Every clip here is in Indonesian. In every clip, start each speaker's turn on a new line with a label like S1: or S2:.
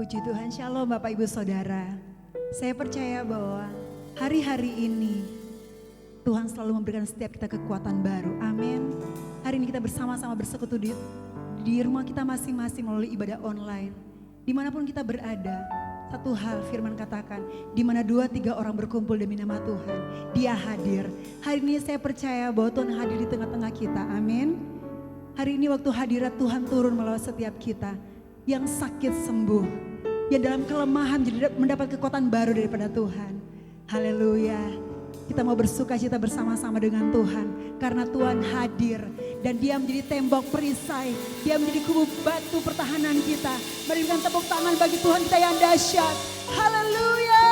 S1: Puji Tuhan, Shalom Bapak Ibu Saudara. Saya percaya bahwa hari-hari ini Tuhan selalu memberikan setiap kita kekuatan baru. Amin. Hari ini kita bersama-sama bersekutu di rumah kita masing-masing melalui ibadah online. Dimanapun kita berada, satu hal firman katakan, di mana 2-3 orang berkumpul demi nama Tuhan, Dia hadir. Hari ini saya percaya bahwa Tuhan hadir di tengah-tengah kita. Amin. Hari ini waktu hadirat Tuhan turun melalui setiap kita. Yang sakit sembuh, yang dalam kelemahan mendapat kekuatan baru daripada Tuhan. Haleluya. Kita mau bersuka cita bersama-sama dengan Tuhan karena Tuhan hadir dan Dia menjadi tembok perisai, Dia menjadi kubu batu pertahanan kita. Mari berikan tepuk tangan bagi Tuhan kita yang dahsyat. Haleluya.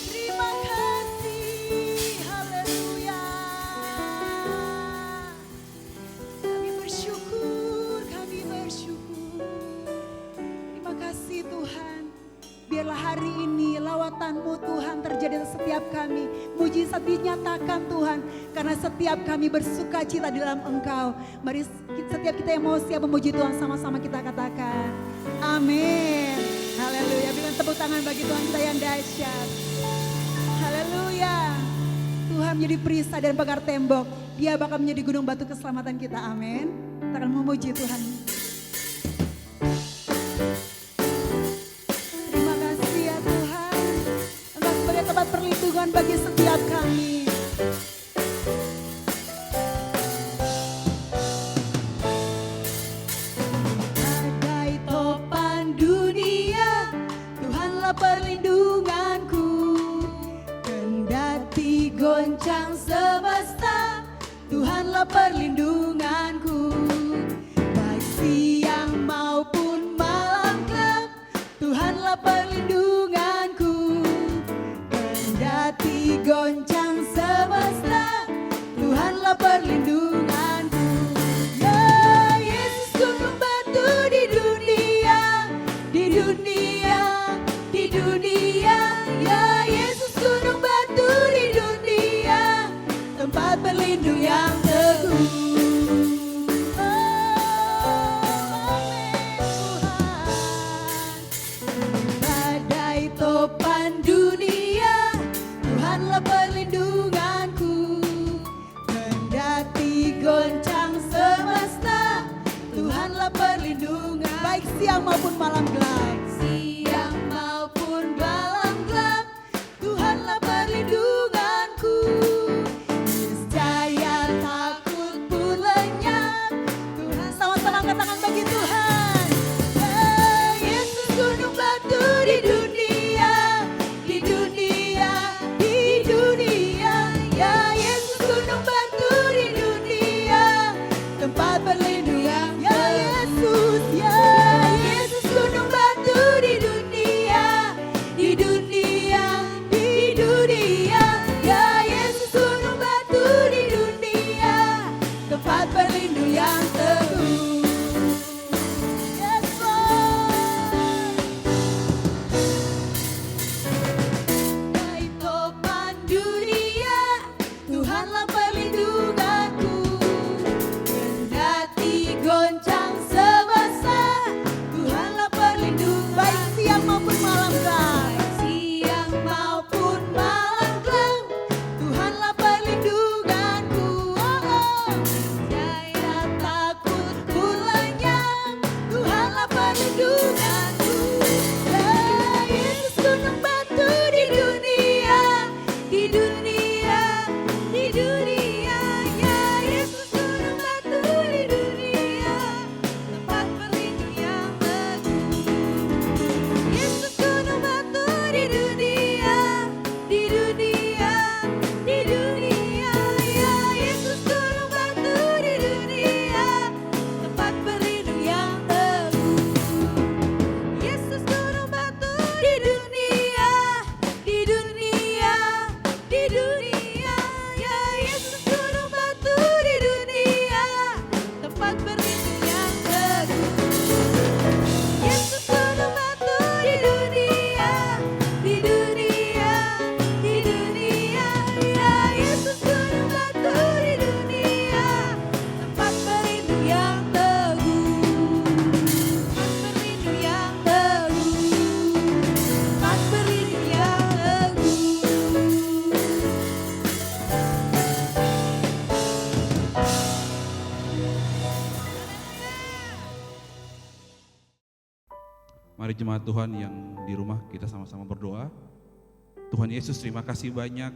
S1: Terima kasih. Haleluya. Kami bersyukur, kami bersyukur. Terima kasih Tuhan. Biarlah hari ini lawatan-Mu Tuhan terjadi atas setiap kami. Mujizat dinyatakan Tuhan. Karena setiap kami bersuka cita di dalam Engkau. Mari setiap kita yang mau siap memuji Tuhan sama-sama kita katakan. Amin. Haleluya. Berikan tepuk tangan bagi Tuhan kita yang dahsyat. Haleluya. Tuhan menjadi perisai dan pagar tembok. Dia bakal menjadi gunung batu keselamatan kita. Amin. Kita akan memuji Tuhan. Perlindungan bagi setiap kami. Badai topan dunia, Tuhanlah perlindunganku. Kendati goncang semesta, Tuhanlah perlindunganku. Baik siang maupun malam gelap, Tuhanlah perlindunganku. Kendati goncang semesta, Tuhanlah perlindunganku. Ya Yesus gunung batu di dunia, di dunia, di dunia. Ya Yesus gunung batu di dunia, tempat berlindung yang teguh. Perlindunganku, kendati goncang semesta, Tuhanlah perlindungan. Baik siang maupun malam gelap, siang maupun malam gelap, Tuhanlah perlindunganku. Niscaya takut pun lenyap, Tuhan. Sama-sama angkat tangan bagi Tuhan. Yesus gunung batu di dunia, di dunia, di dunia. Ya Yesus gunung batu di dunia, tempat berlindung. Ya Yesus, ya Yesus gunung batu di dunia, di dunia, di dunia. Ya Yesus gunung batu di dunia, tempat berlindung yang teguh. Yes, Lord. Baik topan dunia, Tuhanlah perlindunganku. Kendati goncang semesta, Tuhanlah perlindungan. Baik siang maupun malam gelap, siang maupun malam gelap, Tuhanlah perlindunganku. Jaya takut pun lenyap, Tuhanlah perlindunganku. Ya Yesus gunung batu di dunia, di dunia, di dunia.
S2: Mari jemaat Tuhan yang di rumah kita sama-sama berdoa. Tuhan Yesus, terima kasih banyak.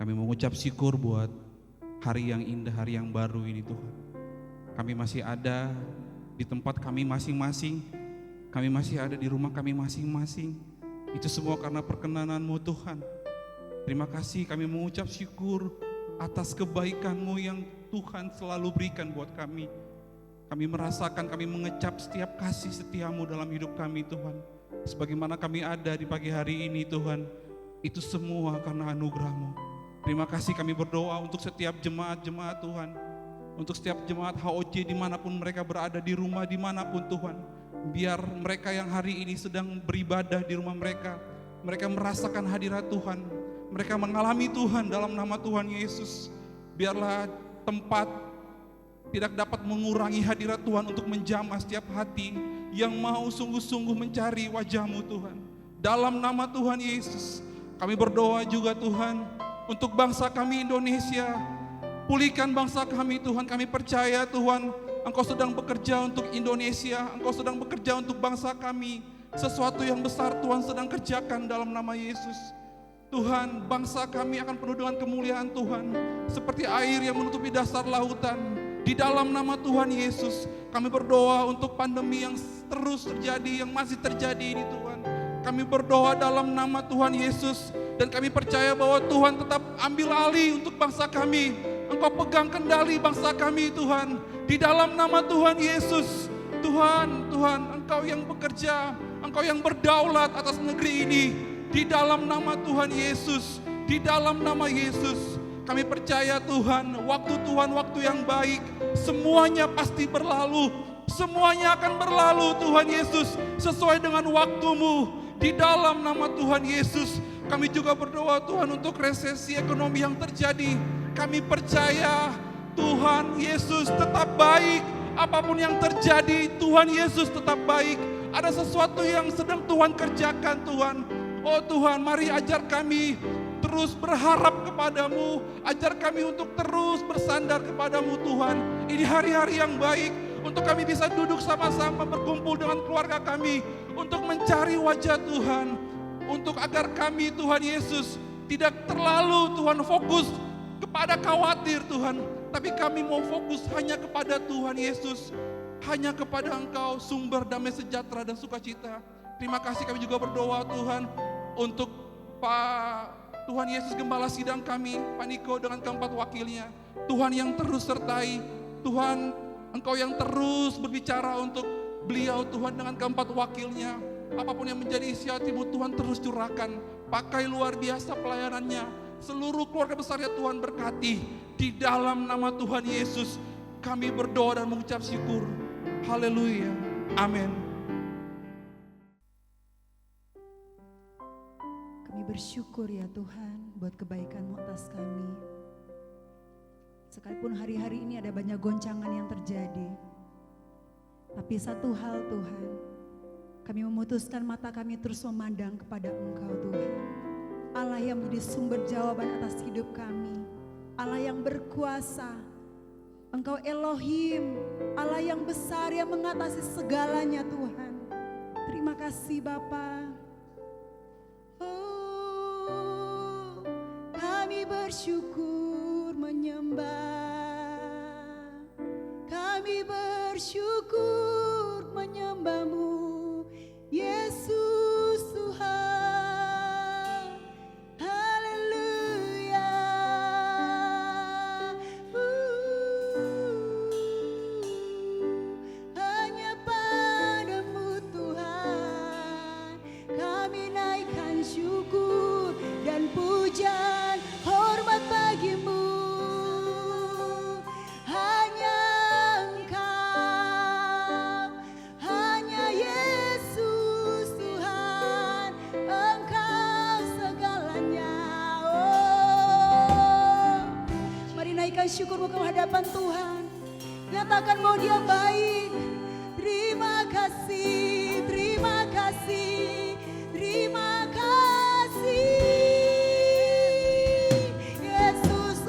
S2: Kami mengucap syukur buat hari yang indah, hari yang baru ini Tuhan. Kami masih ada di tempat kami masing-masing. Kami masih ada di rumah kami masing-masing. Itu semua karena perkenanan-Mu Tuhan. Terima kasih, kami mengucap syukur atas kebaikan-Mu yang Tuhan selalu berikan buat kami. Kami merasakan, kami mengecap setiap kasih setia-Mu dalam hidup kami Tuhan. Sebagaimana kami ada di pagi hari ini Tuhan, itu semua karena anugerah-Mu. Terima kasih, kami berdoa untuk setiap jemaat-jemaat Tuhan. Untuk setiap jemaat HOJ dimanapun mereka berada, di rumah dimanapun Tuhan. Biar mereka yang hari ini sedang beribadah di rumah mereka, mereka merasakan hadirat Tuhan. Mereka mengalami Tuhan dalam nama Tuhan Yesus. Biarlah tempat tidak dapat mengurangi hadirat Tuhan untuk menjamah setiap hati yang mau sungguh-sungguh mencari wajah-Mu Tuhan. Dalam nama Tuhan Yesus, kami berdoa juga Tuhan untuk bangsa kami Indonesia. Pulihkan bangsa kami Tuhan, kami percaya Tuhan Engkau sedang bekerja untuk Indonesia, Engkau sedang bekerja untuk bangsa kami. Sesuatu yang besar Tuhan sedang kerjakan dalam nama Yesus. Tuhan, bangsa kami akan penuh dengan kemuliaan Tuhan, seperti air yang menutupi dasar lautan. Di dalam nama Tuhan Yesus, kami berdoa untuk pandemi yang terus terjadi, yang masih terjadi ini Tuhan. Kami berdoa dalam nama Tuhan Yesus, dan kami percaya bahwa Tuhan tetap ambil alih untuk bangsa kami. Engkau pegang kendali bangsa kami Tuhan. Di dalam nama Tuhan Yesus, Tuhan, Engkau yang bekerja, Engkau yang berdaulat atas negeri ini. Di dalam nama Tuhan Yesus, di dalam nama Yesus, kami percaya Tuhan, waktu yang baik, semuanya pasti berlalu. Semuanya akan berlalu Tuhan Yesus, sesuai dengan waktu-Mu. Di dalam nama Tuhan Yesus, kami juga berdoa Tuhan untuk resesi ekonomi yang terjadi. Kami percaya Tuhan Yesus tetap baik. Apapun yang terjadi, Tuhan Yesus tetap baik. Ada sesuatu yang sedang Tuhan kerjakan Tuhan. Oh Tuhan, mari ajar kami terus berharap kepadamu. Ajar kami untuk terus bersandar kepadamu Tuhan. Ini hari-hari yang baik untuk kami bisa duduk sama-sama berkumpul dengan keluarga kami. Untuk mencari wajah Tuhan. Untuk agar kami Tuhan Yesus tidak terlalu Tuhan fokus kepada khawatir Tuhan. Tapi kami mau fokus hanya kepada Tuhan Yesus. Hanya kepada Engkau sumber damai sejahtera dan sukacita. Terima kasih, kami juga berdoa Tuhan untuk Pak Tuhan Yesus Gembala Sidang kami, Pak Niko dengan keempat wakilnya. Tuhan yang terus sertai, Tuhan Engkau yang terus berbicara untuk beliau Tuhan dengan keempat wakilnya. Apapun yang menjadi isi hati-Mu Tuhan terus curahkan. Pakai luar biasa pelayanannya. Seluruh keluarga besarnya Tuhan berkati. Di dalam nama Tuhan Yesus kami berdoa dan mengucap syukur. Haleluya. Amin.
S1: Kami bersyukur ya Tuhan buat kebaikan-Mu atas kami. Sekalipun hari-hari ini ada banyak goncangan yang terjadi. Tapi satu hal Tuhan, kami memutuskan mata kami terus memandang kepada Engkau Tuhan. Allah yang menjadi sumber jawaban atas hidup kami. Allah yang berkuasa. Engkau Elohim, Allah yang besar yang mengatasi segalanya Tuhan. Terima kasih Bapa. Oh, kami bersyukur menyembah. Kami bersyukur menyembah-Mu, Yesus Tuhan. Haleluya. Hanya padamu Tuhan kami naikkan syukur dan pujian, hormat bagi-Mu. Hanya Engkau, hanya Yesus Tuhan, Engkau segalanya. Oh, mari naikkan syukurmu ke hadapan Tuhan. Nyatakan bahwa Dia baik. Terima kasih, terima kasih, terima kasih. Yesus.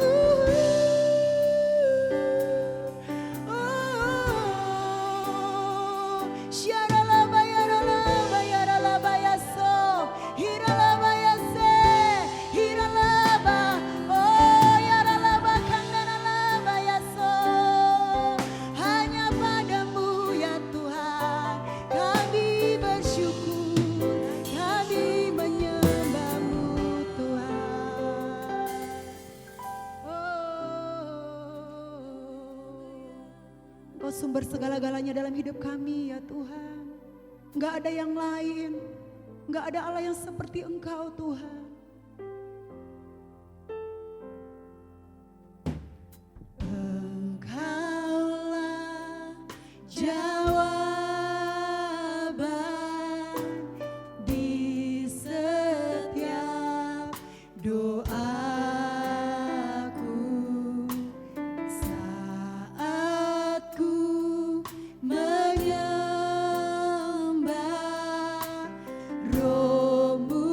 S1: Oh, syaralaba yaralaba Engkau sumber segala-galanya dalam hidup kami ya Tuhan. Enggak ada yang lain, enggak ada Allah yang seperti Engkau Tuhan. Engkaulah jawaban di setiap doaku saat ku menyembah, Roh-Mu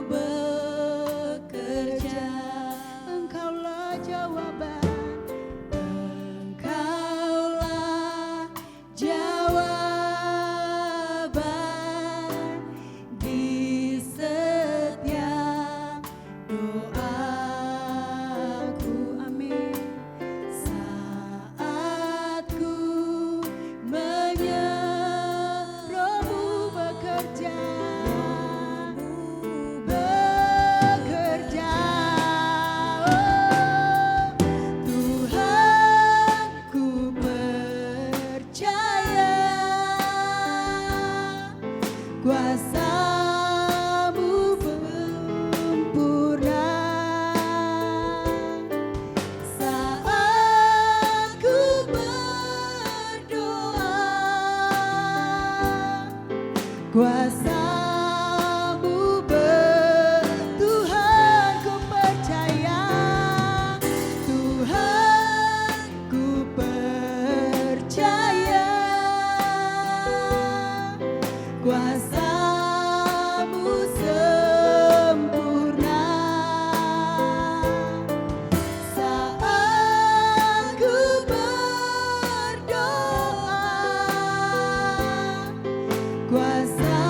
S1: bekerja. Engkaulah jawaban, Engkaulah jawaban di setiap doaku. Amin. Saat ku Roh-Mu bekerja, bekerja. Oh, Tuhan, ku percaya kuasa-Mu sempurna. Saat ku berdoa, kuasa-Mu Tuhan ku percaya, Tuhan ku percaya, kuasa-Mu sempurna. Saat ku berdoa, kuasa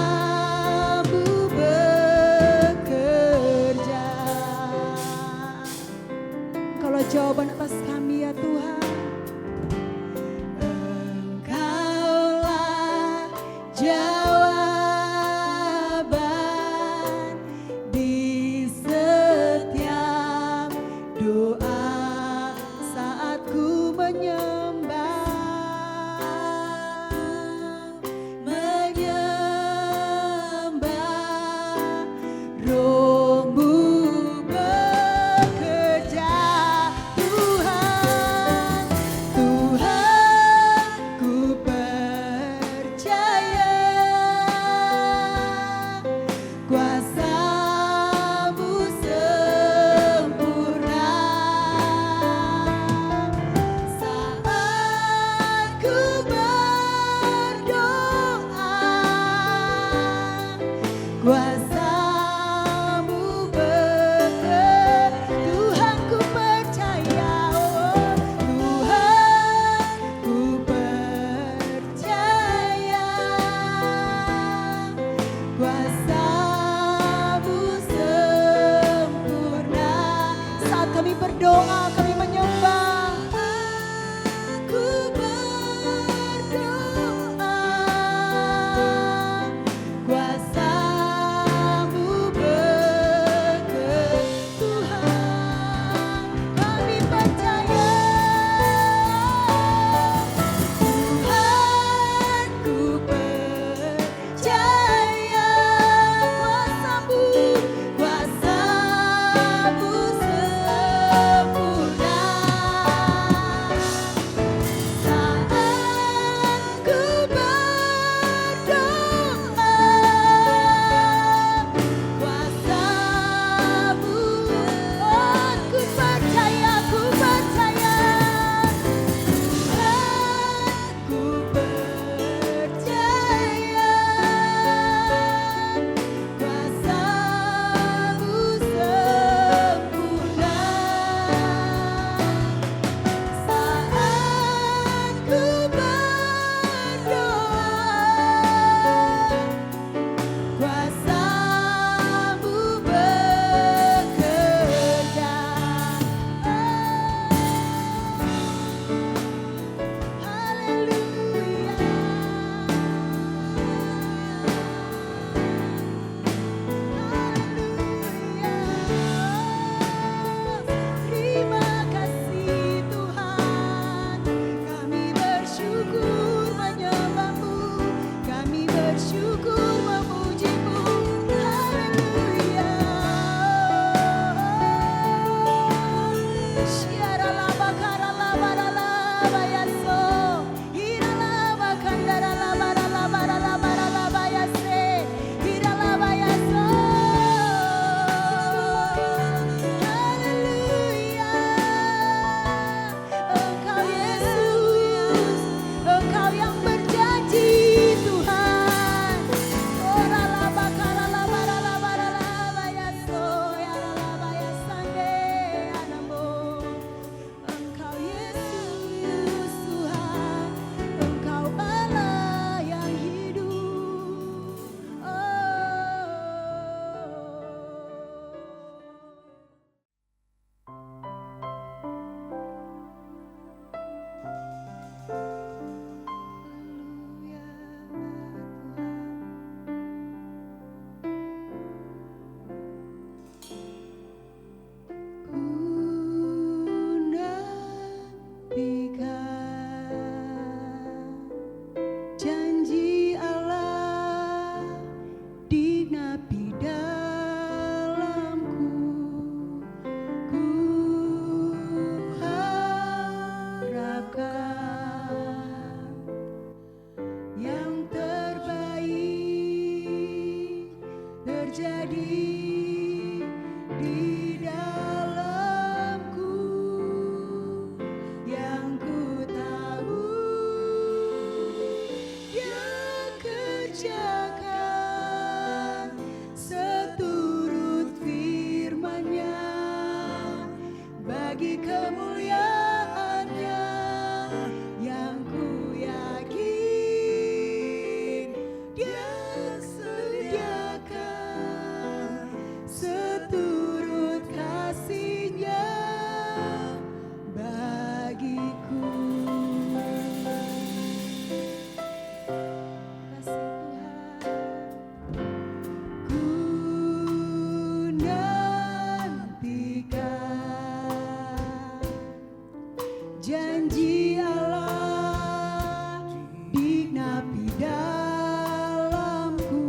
S1: janji Allah digenapi dalamku.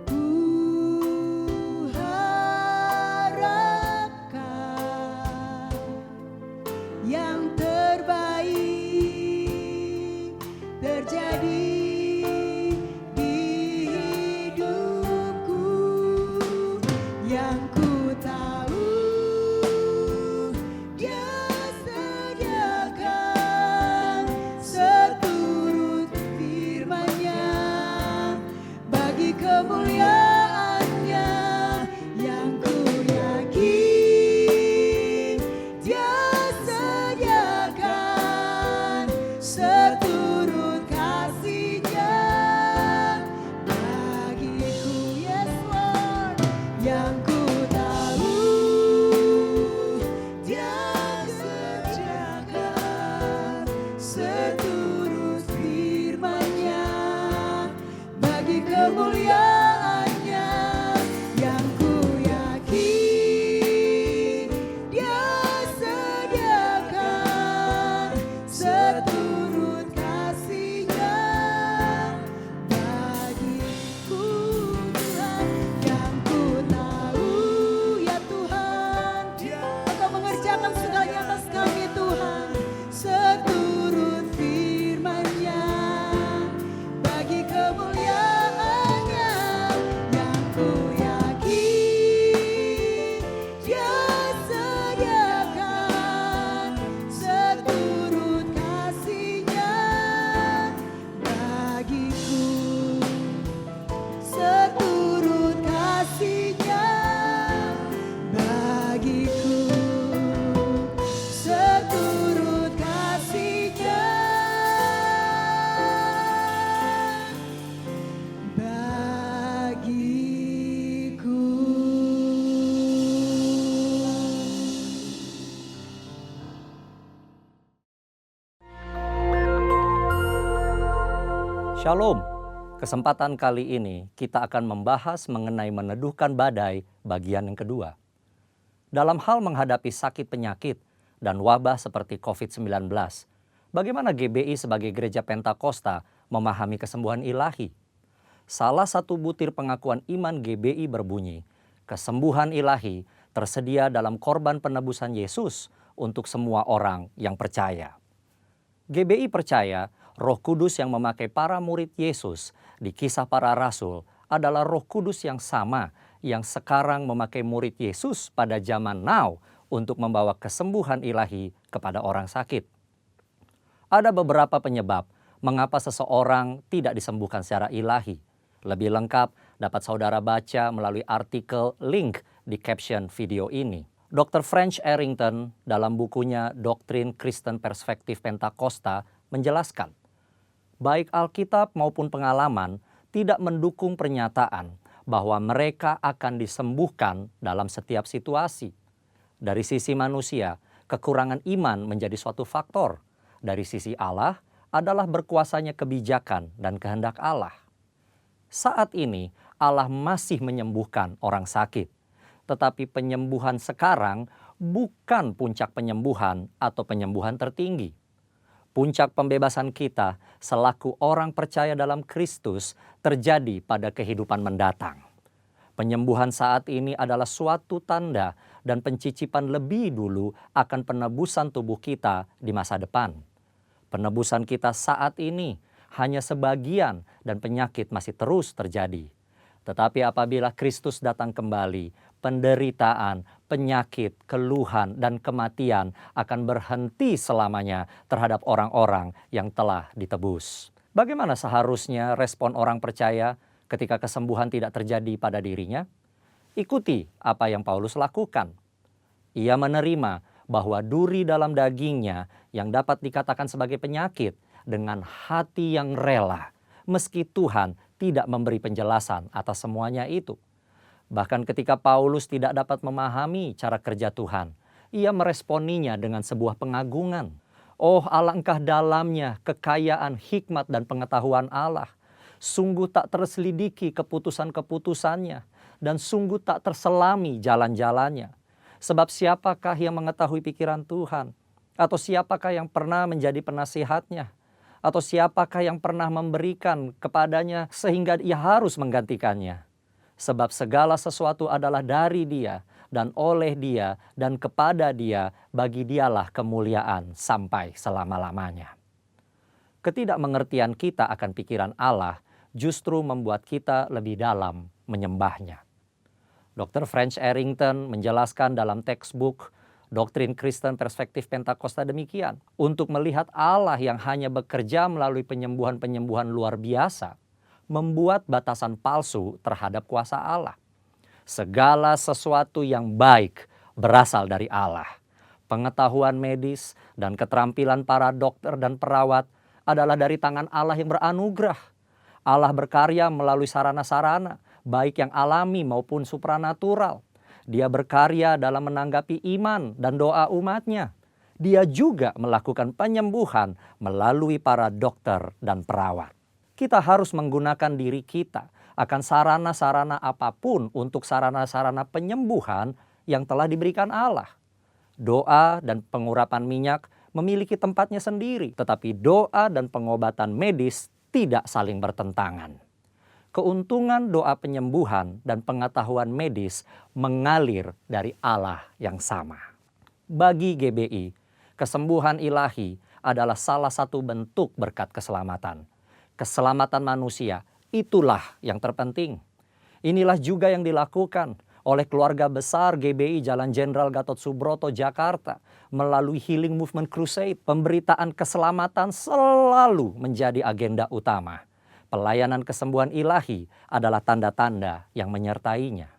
S1: Ku harapkan yang terbaik terjadi di hidupku. Yang ku tahu Dia sediakan seturut firman-Nya bagi kemuliaan-Nya. Yang ku yakin Dia sediakan seturut kasih-Nya bagiku. Yes Lord, yang ku tahu Dia sediakan seturut firman-Nya bagi kemuliaan-Nya. Yang ku yakin Dia sediakan seturut kasih-Nya bagiku. Tuhan, yang ku tahu ya Tuhan, Engkau mengerjakan segalanya atas kami Tuhan, seturut firman-Nya bagi kemuliaan-Nya. Yang ku yakin Dia sediakan seturut kasih-Nya bagiku, seturut kasih-Nya bagiku, seturut kasih-Nya bagiku.
S3: Shalom. Kesempatan kali ini kita akan membahas mengenai meneduhkan badai bagian yang kedua. Dalam hal menghadapi sakit penyakit dan wabah seperti COVID-19, bagaimana GBI sebagai Gereja Pentakosta memahami kesembuhan ilahi? Salah satu butir pengakuan iman GBI berbunyi, kesembuhan ilahi tersedia dalam korban penebusan Yesus untuk semua orang yang percaya. GBI percaya Roh Kudus yang memakai para murid Yesus di Kisah Para Rasul adalah Roh Kudus yang sama yang sekarang memakai murid Yesus pada zaman now untuk membawa kesembuhan ilahi kepada orang sakit. Ada beberapa penyebab mengapa seseorang tidak disembuhkan secara ilahi. Lebih lengkap dapat saudara baca melalui artikel link di caption video ini. Dr. French Arrington dalam bukunya Doktrin Kristen Perspektif Pentakosta menjelaskan, baik Alkitab maupun pengalaman tidak mendukung pernyataan bahwa mereka akan disembuhkan dalam setiap situasi. Dari sisi manusia, kekurangan iman menjadi suatu faktor. Dari sisi Allah adalah berkuasanya kebijakan dan kehendak Allah. Saat ini Allah masih menyembuhkan orang sakit. Tetapi penyembuhan sekarang bukan puncak penyembuhan atau penyembuhan tertinggi. Puncak pembebasan kita selaku orang percaya dalam Kristus terjadi pada kehidupan mendatang. Penyembuhan saat ini adalah suatu tanda dan pencicipan lebih dulu akan penebusan tubuh kita di masa depan. Penebusan kita saat ini hanya sebagian dan penyakit masih terus terjadi. Tetapi apabila Kristus datang kembali, penderitaan, penyakit, keluhan, dan kematian akan berhenti selamanya terhadap orang-orang yang telah ditebus. Bagaimana seharusnya respon orang percaya ketika kesembuhan tidak terjadi pada dirinya? Ikuti apa yang Paulus lakukan. Ia menerima bahwa duri dalam dagingnya yang dapat dikatakan sebagai penyakit dengan hati yang rela, meski Tuhan tidak memberi penjelasan atas semuanya itu. Bahkan ketika Paulus tidak dapat memahami cara kerja Tuhan, ia meresponinya dengan sebuah pengagungan. Oh, alangkah dalamnya kekayaan hikmat dan pengetahuan Allah. Sungguh tak terselidiki keputusan-keputusannya, dan sungguh tak terselami jalan-jalannya. Sebab siapakah yang mengetahui pikiran Tuhan? Atau siapakah yang pernah menjadi penasihatnya? Atau siapakah yang pernah memberikan kepadanya sehingga ia harus menggantikannya? Sebab segala sesuatu adalah dari Dia dan oleh Dia dan kepada Dia, bagi Dialah kemuliaan sampai selama-lamanya. Ketidakmengertian kita akan pikiran Allah justru membuat kita lebih dalam menyembahnya. Dr. French Arrington menjelaskan dalam textbook Doktrin Kristen Perspektif Pentakosta demikian. Untuk melihat Allah yang hanya bekerja melalui penyembuhan-penyembuhan luar biasa, membuat batasan palsu terhadap kuasa Allah. Segala sesuatu yang baik berasal dari Allah. Pengetahuan medis dan keterampilan para dokter dan perawat adalah dari tangan Allah yang beranugerah. Allah berkarya melalui sarana-sarana, baik yang alami maupun supranatural. Dia berkarya dalam menanggapi iman dan doa umatnya. Dia juga melakukan penyembuhan melalui para dokter dan perawat. Kita harus menggunakan diri kita akan sarana-sarana apapun untuk sarana-sarana penyembuhan yang telah diberikan Allah. Doa dan pengurapan minyak memiliki tempatnya sendiri, tetapi doa dan pengobatan medis tidak saling bertentangan. Keuntungan doa penyembuhan dan pengetahuan medis mengalir dari Allah yang sama. Bagi GBI, kesembuhan ilahi adalah salah satu bentuk berkat keselamatan. Keselamatan manusia, itulah yang terpenting. Inilah juga yang dilakukan oleh keluarga besar GBI Jalan Jenderal Gatot Subroto, Jakarta, melalui Healing Movement Crusade. Pemberitaan keselamatan selalu menjadi agenda utama. Pelayanan kesembuhan ilahi adalah tanda-tanda yang menyertainya.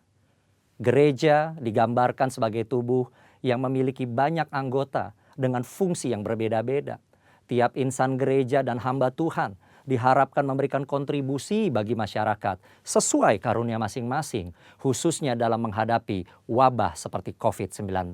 S3: Gereja digambarkan sebagai tubuh yang memiliki banyak anggota dengan fungsi yang berbeda-beda. Tiap insan gereja dan hamba Tuhan diharapkan memberikan kontribusi bagi masyarakat sesuai karunia masing-masing, khususnya dalam menghadapi wabah seperti COVID-19.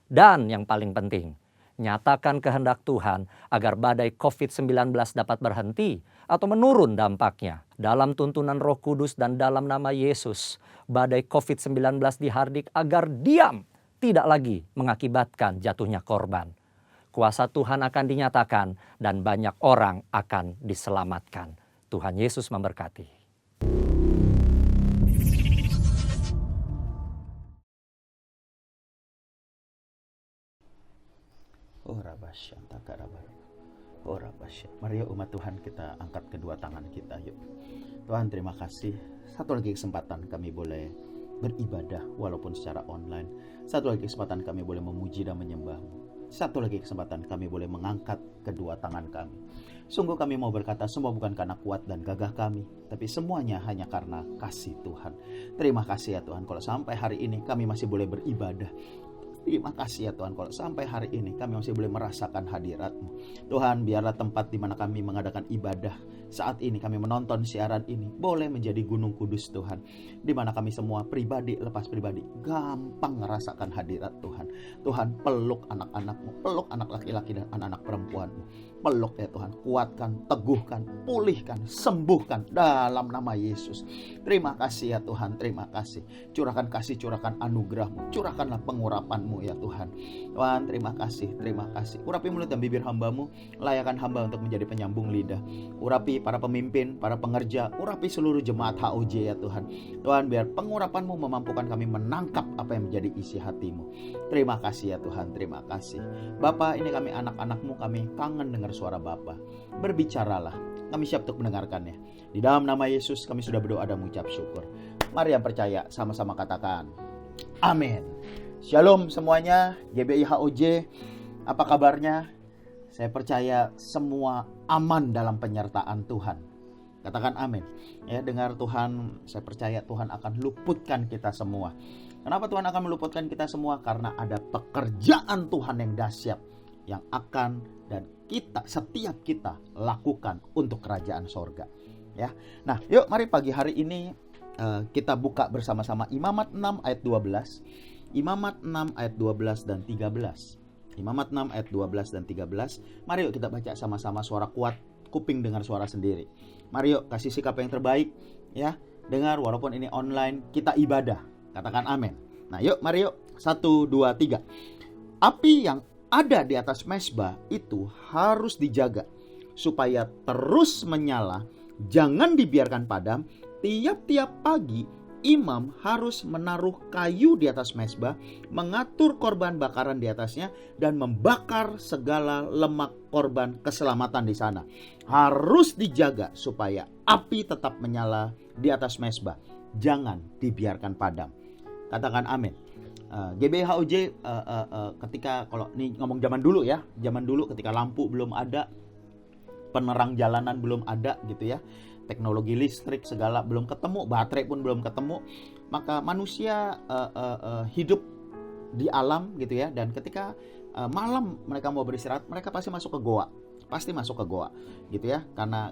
S3: Dan yang paling penting, nyatakan kehendak Tuhan agar badai COVID-19 dapat berhenti atau menurun dampaknya. Dalam tuntunan Roh Kudus dan dalam nama Yesus, badai COVID-19 dihardik agar diam, tidak lagi mengakibatkan jatuhnya korban. Kuasa Tuhan akan dinyatakan dan banyak orang akan diselamatkan. Tuhan Yesus memberkati.
S4: Mari yuk umat Tuhan, kita angkat kedua tangan kita yuk. Tuhan, terima kasih. Satu lagi kesempatan kami boleh beribadah walaupun secara online. Satu lagi kesempatan kami boleh memuji dan menyembah-Mu. Satu lagi kesempatan kami boleh mengangkat kedua tangan kami. Sungguh kami mau berkata semua bukan karena kuat dan gagah kami, tapi semuanya hanya karena kasih Tuhan. Terima kasih ya Tuhan, kalau sampai hari ini kami masih boleh beribadah. Terima kasih ya Tuhan, kalau sampai hari ini kami masih boleh merasakan hadirat-Mu. Tuhan, biarlah tempat di mana kami mengadakan ibadah saat ini, kami menonton siaran ini, boleh menjadi gunung kudus Tuhan, di mana kami semua pribadi lepas pribadi gampang merasakan hadirat Tuhan. Tuhan, peluk anak-anak-Mu, peluk anak laki-laki dan anak-anak perempuan-Mu. Peluk ya Tuhan, kuatkan, teguhkan, pulihkan, sembuhkan dalam nama Yesus. Terima kasih ya Tuhan, terima kasih. Curahkan kasih, curahkan anugerah-Mu, curahkanlah pengurapan-Mu ya Tuhan. Tuhan, terima kasih, terima kasih. Urapi mulut dan bibir hamba-Mu, layakan hamba untuk menjadi penyambung lidah. Urapi para pemimpin, para pengerja, urapi seluruh jemaat HOJ ya Tuhan. Tuhan, biar pengurapan-Mu memampukan kami menangkap apa yang menjadi isi hati-Mu. Terima kasih ya Tuhan, terima kasih. Bapa, ini kami anak-anak-Mu, kami kangen dengar suara Bapa. Berbicaralah, kami siap untuk mendengarkannya. Di dalam nama Yesus kami sudah berdoa dan mengucap syukur. Mari yang percaya sama-sama katakan amin. Shalom semuanya, GBI HOJ, apa kabarnya? Saya percaya semua aman dalam penyertaan Tuhan. Katakan amin. Ya, dengar Tuhan, saya percaya Tuhan akan luputkan kita semua. Kenapa Tuhan akan meluputkan kita semua? Karena ada pekerjaan Tuhan yang dahsyat yang akan dan setiap kita lakukan untuk kerajaan sorga. Ya, nah yuk mari pagi hari ini kita buka bersama-sama Imamat 6 ayat 12. Imamat 6 ayat 12 dan 13. Imamat 6 ayat 12 dan 13. Mari yuk kita baca sama-sama, suara kuat, kuping dengar suara sendiri. Mari yuk kasih sikap yang terbaik ya. Dengar walaupun ini online, kita ibadah. Katakan amin. Nah yuk, mari yuk. 1, 2, 3. Api yang ada di atas mezbah itu harus dijaga supaya terus menyala, jangan dibiarkan padam. Tiap-tiap pagi imam harus menaruh kayu di atas mezbah, mengatur korban bakaran di atasnya, dan membakar segala lemak korban keselamatan di sana. Harus dijaga supaya api tetap menyala di atas mezbah, jangan dibiarkan padam. Katakan amin. GBHOJ ketika, kalau ini ngomong zaman dulu ya, zaman dulu ketika lampu belum ada, penerang jalanan belum ada gitu ya, teknologi listrik segala belum ketemu, baterai pun belum ketemu, maka manusia hidup di alam gitu ya. Dan ketika malam mereka mau beristirahat, mereka pasti masuk ke goa gitu ya, karena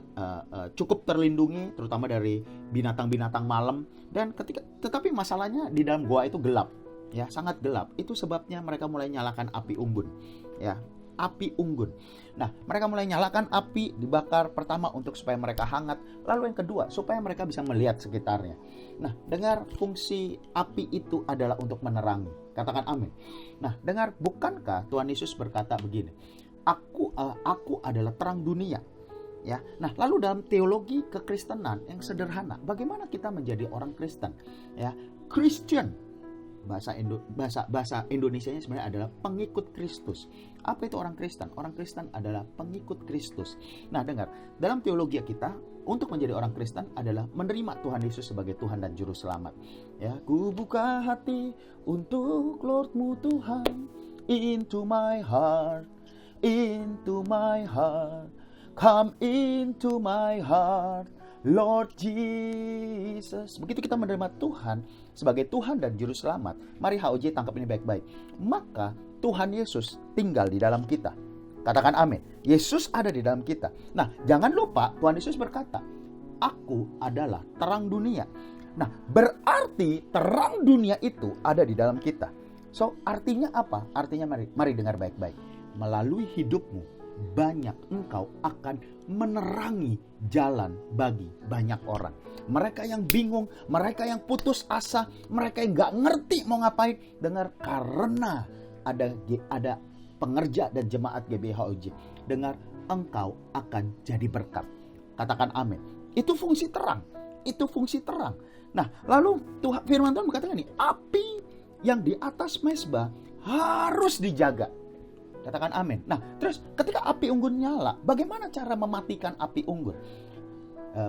S4: cukup terlindungi terutama dari binatang-binatang malam. Dan tetapi masalahnya di dalam goa itu gelap ya, sangat gelap. Itu sebabnya mereka mulai nyalakan api unggun ya, api unggun. Nah, mereka mulai nyalakan api, dibakar pertama untuk supaya mereka hangat, lalu yang kedua supaya mereka bisa melihat sekitarnya. Nah, dengar, fungsi api itu adalah untuk menerangi. Katakan amin. Nah, dengar, bukankah Tuhan Yesus berkata begini, aku adalah terang dunia. Ya. Nah, lalu dalam teologi kekristenan yang sederhana, bagaimana kita menjadi orang Kristen? Ya, Christian. Bahasa Indonesianya sebenarnya adalah pengikut Kristus. Apa itu orang Kristen? Orang Kristen adalah pengikut Kristus. Nah, dengar, dalam teologi kita, untuk menjadi orang Kristen adalah menerima Tuhan Yesus sebagai Tuhan dan Juru Selamat. Ya, ku buka hati untuk Lord-Mu Tuhan, into my heart, come into my heart, Lord Jesus. Begitu kita menerima Tuhan sebagai Tuhan dan Juru Selamat, mari HOJ tangkap ini baik-baik, maka Tuhan Yesus tinggal di dalam kita. Katakan amin. Yesus ada di dalam kita. Nah, jangan lupa Tuhan Yesus berkata, aku adalah terang dunia. Nah, berarti terang dunia itu ada di dalam kita. So, artinya apa? Artinya mari dengar baik-baik. Melalui hidupmu, banyak engkau akan menerangi jalan bagi banyak orang. Mereka yang bingung, mereka yang putus asa, mereka yang gak ngerti mau ngapain. Dengar, karena ada pengerja dan jemaat GBHOJ. Dengar, engkau akan jadi berkat. Katakan amin. Itu fungsi terang. Itu fungsi terang. Nah, lalu firman Tuhan berkata ini, api yang di atas mezbah harus dijaga. Katakan amin. Nah, terus ketika api unggun nyala, bagaimana cara mematikan api unggun?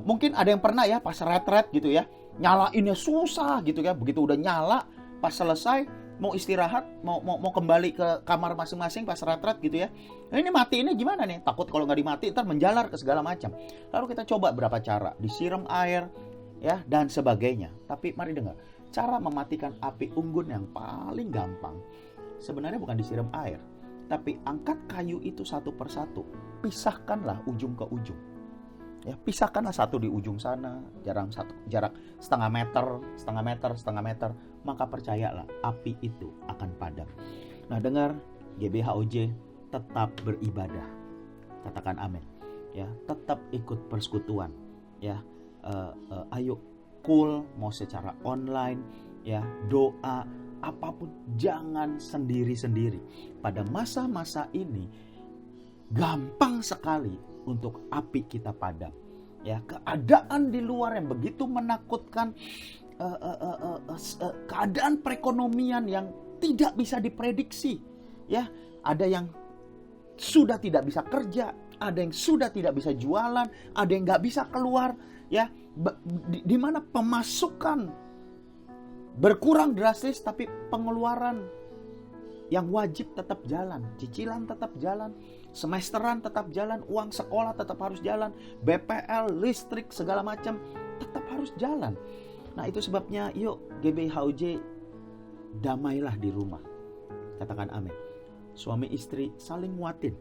S4: Mungkin ada yang pernah ya pas retret gitu ya, nyalainnya susah gitu ya. Begitu udah nyala, pas selesai mau istirahat, mau kembali ke kamar masing-masing pas retret gitu ya. Nah, ini mati ini gimana nih? Takut kalau nggak dimati ntar menjalar ke segala macam. Lalu kita coba berapa cara, disiram air ya dan sebagainya. Tapi mari dengar, cara mematikan api unggun yang paling gampang sebenarnya bukan disiram air, tapi angkat kayu itu satu persatu, pisahkanlah ujung ke ujung. Ya, pisahkanlah satu di ujung sana, jarak setengah meter, maka percayalah api itu akan padam. Nah, dengar, GBHOJ tetap beribadah. Katakan amin. Ya, tetap ikut persekutuan. Ya, ayo cool, mau secara online, ya, doa, apapun, jangan sendiri-sendiri. Pada masa-masa ini gampang sekali untuk api kita padam. Ya, keadaan di luar yang begitu menakutkan, keadaan perekonomian yang tidak bisa diprediksi. Ya, ada yang sudah tidak bisa kerja, ada yang sudah tidak bisa jualan, ada yang nggak bisa keluar. Ya, di mana pemasukan berkurang drastis, tapi pengeluaran yang wajib tetap jalan, cicilan tetap jalan, semesteran tetap jalan, uang sekolah tetap harus jalan, BPL, listrik, segala macam tetap harus jalan. Nah, itu sebabnya yuk GBHOJ damailah di rumah. Katakan amin. Suami istri saling nguatin,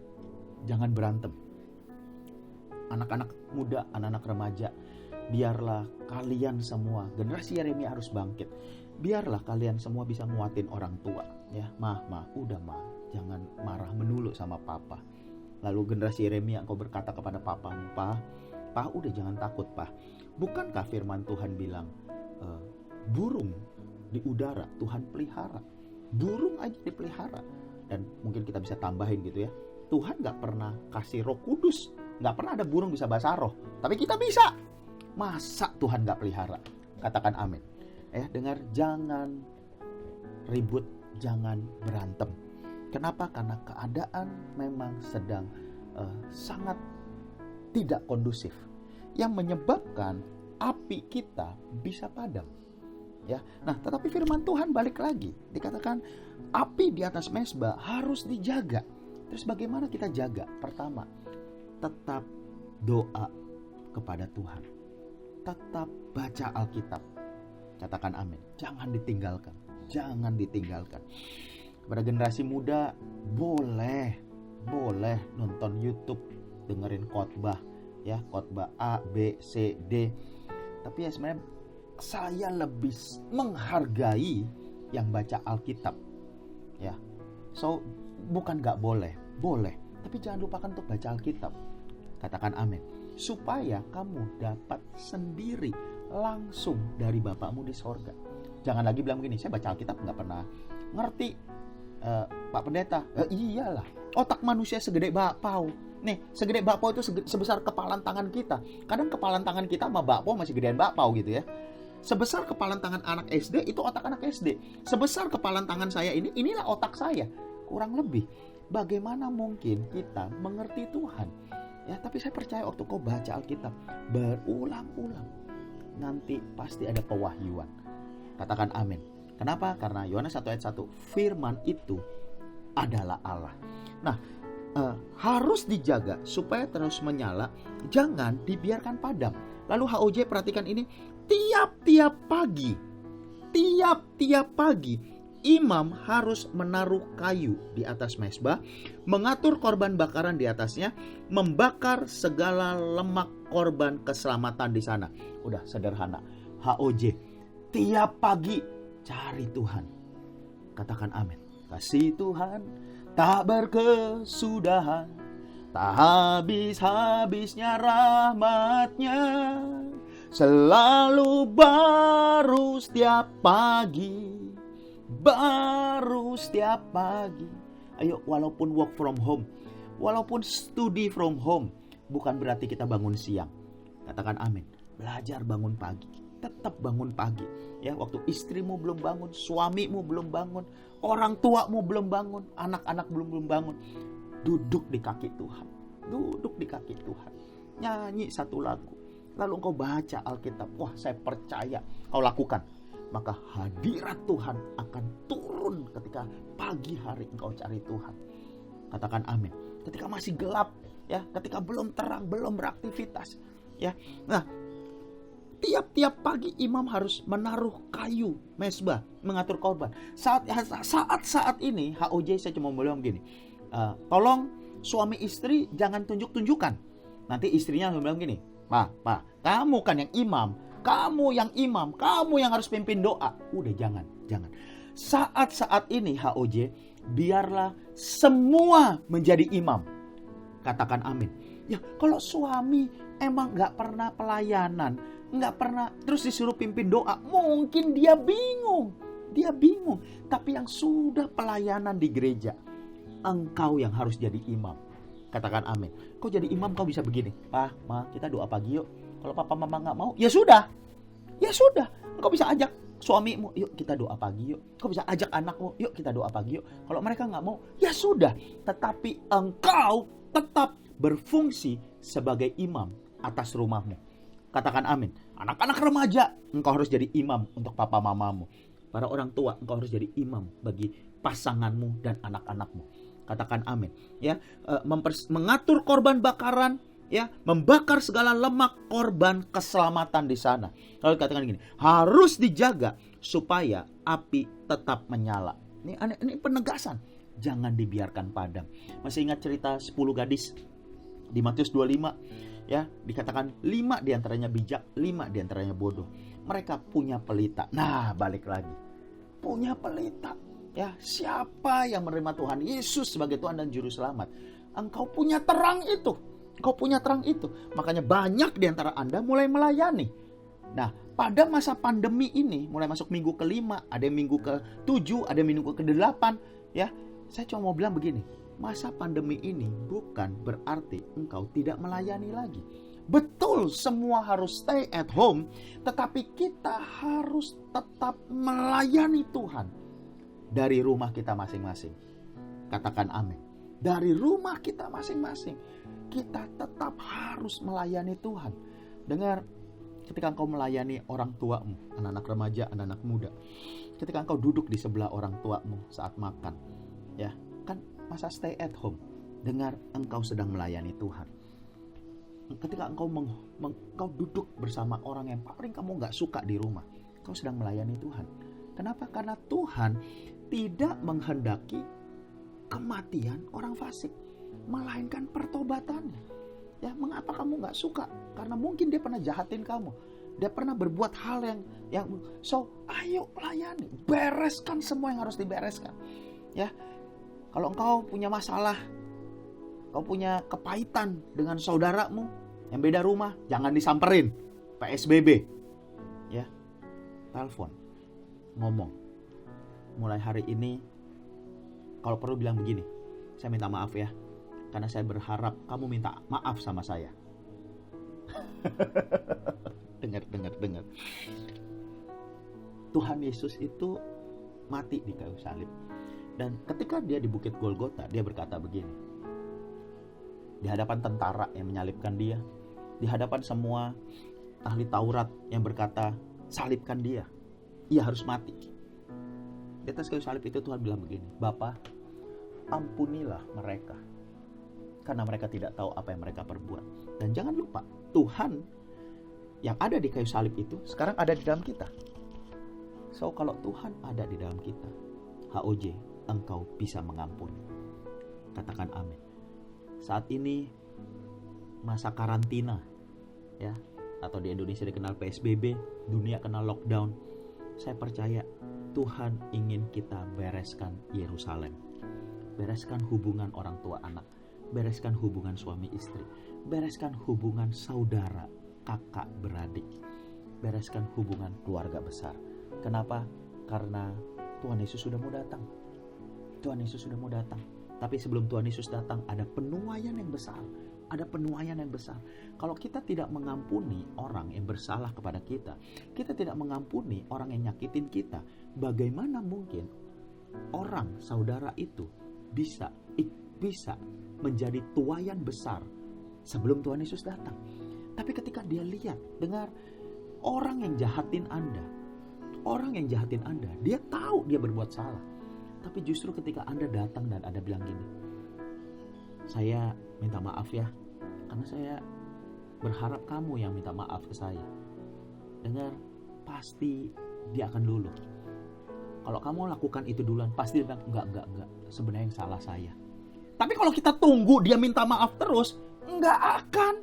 S4: jangan berantem. Anak-anak muda, anak-anak remaja, biarlah kalian semua, generasi Yeremia harus bangkit. Biarlah kalian semua bisa nguatin orang tua. Ya, udah jangan marah melulu sama papa. Lalu generasi Yeremia, engkau berkata kepada papamu, Pak, udah jangan takut, Pak. Bukankah firman Tuhan bilang, burung di udara Tuhan pelihara. Burung aja dipelihara. Dan mungkin kita bisa tambahin gitu ya, Tuhan gak pernah kasih Roh Kudus, gak pernah ada burung bisa bahasa roh, tapi kita bisa. Masa Tuhan gak pelihara? Katakan amin. Dengar, jangan ribut, jangan berantem. Kenapa? Karena keadaan memang sedang sangat tidak kondusif, yang menyebabkan api kita bisa padam. Ya, nah tetapi firman Tuhan balik lagi, dikatakan api di atas mezbah harus dijaga. Terus bagaimana kita jaga? Pertama, tetap doa kepada Tuhan, tetap baca Alkitab. Katakan amin. Jangan ditinggalkan, jangan ditinggalkan. Kepada generasi muda, boleh nonton YouTube, dengerin khotbah, ya khotbah A, B, C, D. Tapi ya sebenarnya saya lebih menghargai yang baca Alkitab, ya. So bukan gak boleh, tapi jangan lupakan untuk baca Alkitab. Katakan amin. Supaya kamu dapat sendiri langsung dari Bapakmu di sorga. Jangan lagi bilang begini, saya baca Alkitab gak pernah ngerti, Pak Pendeta. Iyalah, otak manusia segede bakpao. Nih, segede bakpao itu sebesar kepalan tangan kita. Kadang kepalan tangan kita sama bakpao masih gedean bakpao gitu ya. Sebesar kepalan tangan anak SD, itu otak anak SD. Sebesar kepalan tangan saya ini, inilah otak saya. Kurang lebih. Bagaimana mungkin kita mengerti Tuhan? Ya, tapi saya percaya waktu kau baca Alkitab berulang-ulang, nanti pasti ada pewahyuan. Katakan amin. Kenapa? Karena Yohanes 1 ayat 1, firman itu adalah Allah. Nah, harus dijaga supaya terus menyala, jangan dibiarkan padam. Lalu HOJ perhatikan ini, tiap-tiap pagi imam harus menaruh kayu di atas mezbah, mengatur korban bakaran di atasnya, membakar segala lemak korban keselamatan di sana. Udah sederhana. HOJ, tiap pagi cari Tuhan. Katakan amin. Kasih Tuhan tak berkesudahan, tak habis-habisnya rahmatnya, selalu baru setiap pagi. Ayo, walaupun work from home, walaupun study from home, bukan berarti kita bangun siang. Katakan amin. Belajar bangun pagi, tetap bangun pagi. Ya, waktu istrimu belum bangun, suamimu belum bangun, orang tuamu belum bangun, anak-anak belum bangun, duduk di kaki Tuhan. Duduk di kaki Tuhan. Nyanyi satu lagu. Lalu engkau baca Alkitab. Wah, saya percaya kau lakukan. Maka hadirat Tuhan akan turun ketika pagi hari engkau cari Tuhan. Katakan amin. Ketika masih gelap, ya, ketika belum terang, belum beraktivitas, ya. Nah, tiap-tiap pagi imam harus menaruh kayu mezbah, mengatur korban. Saat ini HOJ saya cuma bilang begini, tolong suami istri jangan tunjuk-tunjukkan. Nanti istrinya bilang gini, Pak, kamu kan yang imam, kamu yang harus pimpin doa. Udah jangan. Saat ini HOJ, biarlah semua menjadi imam. Katakan amin. Ya, kalau suami emang gak pernah pelayanan, gak pernah terus disuruh pimpin doa, mungkin dia bingung. Tapi yang sudah pelayanan di gereja, engkau yang harus jadi imam. Katakan amin. Kau jadi imam, kau bisa begini, Pak, Ma, kita doa pagi yuk. Kalau papa mama gak mau, ya sudah. Engkau bisa ajak suamimu, yuk kita doa pagi yuk. Kau bisa ajak anakmu, yuk kita doa pagi yuk. Kalau mereka gak mau, ya sudah. Tetapi engkau tetap berfungsi sebagai imam atas rumahmu. Katakan amin. Anak-anak remaja, engkau harus jadi imam untuk papa mamamu. Para orang tua, engkau harus jadi imam bagi pasanganmu dan anak-anakmu. Katakan amin. Ya, mengatur korban bakaran, ya, membakar segala lemak korban keselamatan di sana. Lalu katakan gini, harus dijaga supaya api tetap menyala. Ini penegasan. Jangan dibiarkan padam. Masih ingat cerita 10 gadis di Matius 25? Ya, dikatakan 5 diantaranya bijak, 5 diantaranya bodoh. Mereka punya pelita. Nah, balik lagi. Punya pelita. Ya, siapa yang menerima Tuhan Yesus sebagai Tuhan dan Juru Selamat? Engkau punya terang itu. Makanya banyak di antara Anda mulai melayani. Nah, pada masa pandemi ini, mulai masuk minggu ke-5, ada yang minggu ke-7, ada yang minggu ke-8, ya. Saya cuma mau bilang begini, masa pandemi ini bukan berarti engkau tidak melayani lagi. Betul, semua harus stay at home, tetapi kita harus tetap melayani Tuhan dari rumah kita masing-masing. Katakan amin. Dari rumah kita masing-masing, kita tetap harus melayani Tuhan. Dengar, ketika engkau melayani orang tuamu, anak-anak remaja, anak-anak muda, ketika engkau duduk di sebelah orang tuamu saat makan, ya kan masa stay at home. Dengar, engkau sedang melayani Tuhan. Ketika engkau duduk bersama orang yang paling kamu gak suka di rumah, engkau sedang melayani Tuhan. Kenapa? Karena Tuhan tidak menghendaki kematian orang fasik, melainkan pertobatannya. Ya, mengapa kamu gak suka? Karena mungkin dia pernah jahatin kamu, dia pernah berbuat hal yang so ayo layani, bereskan semua yang harus dibereskan. Ya, kalau engkau punya masalah, kau punya kepahitan dengan saudaramu yang beda rumah, jangan disamperin. PSBB. Ya. Telepon. Ngomong. Mulai hari ini, kalau perlu bilang begini, saya minta maaf ya, karena saya berharap kamu minta maaf sama saya. Dengar. Tuhan Yesus itu mati di kayu salib. Dan ketika dia di Bukit Golgota, dia berkata begini. Di hadapan tentara yang menyalibkan dia, di hadapan semua ahli Taurat yang berkata, salibkan dia, ia harus mati. Di atas kayu salib itu Tuhan bilang begini, Bapa, ampunilah mereka, karena mereka tidak tahu apa yang mereka perbuat. Dan jangan lupa, Tuhan yang ada di kayu salib itu sekarang ada di dalam kita. So, kalau Tuhan ada di dalam kita, HOJ, engkau bisa mengampuni. Katakan amin. Saat ini masa karantina, ya, atau di Indonesia dikenal PSBB, dunia kenal lockdown. Saya percaya Tuhan ingin kita bereskan Yerusalem, bereskan hubungan orang tua anak, bereskan hubungan suami istri, bereskan hubungan saudara, kakak beradik, bereskan hubungan keluarga besar. Kenapa? Karena Tuhan Yesus sudah mau datang. Tuhan Yesus sudah mau datang. Tapi sebelum Tuhan Yesus datang, ada penuaian yang besar. Ada penuaian yang besar. Kalau kita tidak mengampuni orang yang bersalah kepada kita, kita tidak mengampuni orang yang nyakitin kita, bagaimana mungkin orang saudara itu bisa menjadi tuaian besar sebelum Tuhan Yesus datang? Tapi ketika dia lihat, dengar, orang yang jahatin Anda, dia tahu dia berbuat salah. Tapi justru ketika Anda datang dan Anda bilang gini, saya minta maaf ya, karena saya berharap kamu yang minta maaf ke saya. Dengar, pasti dia akan luluh. Kalau kamu lakukan itu duluan, pasti dia bilang, enggak, sebenarnya yang salah saya. Tapi kalau kita tunggu dia minta maaf terus, enggak akan.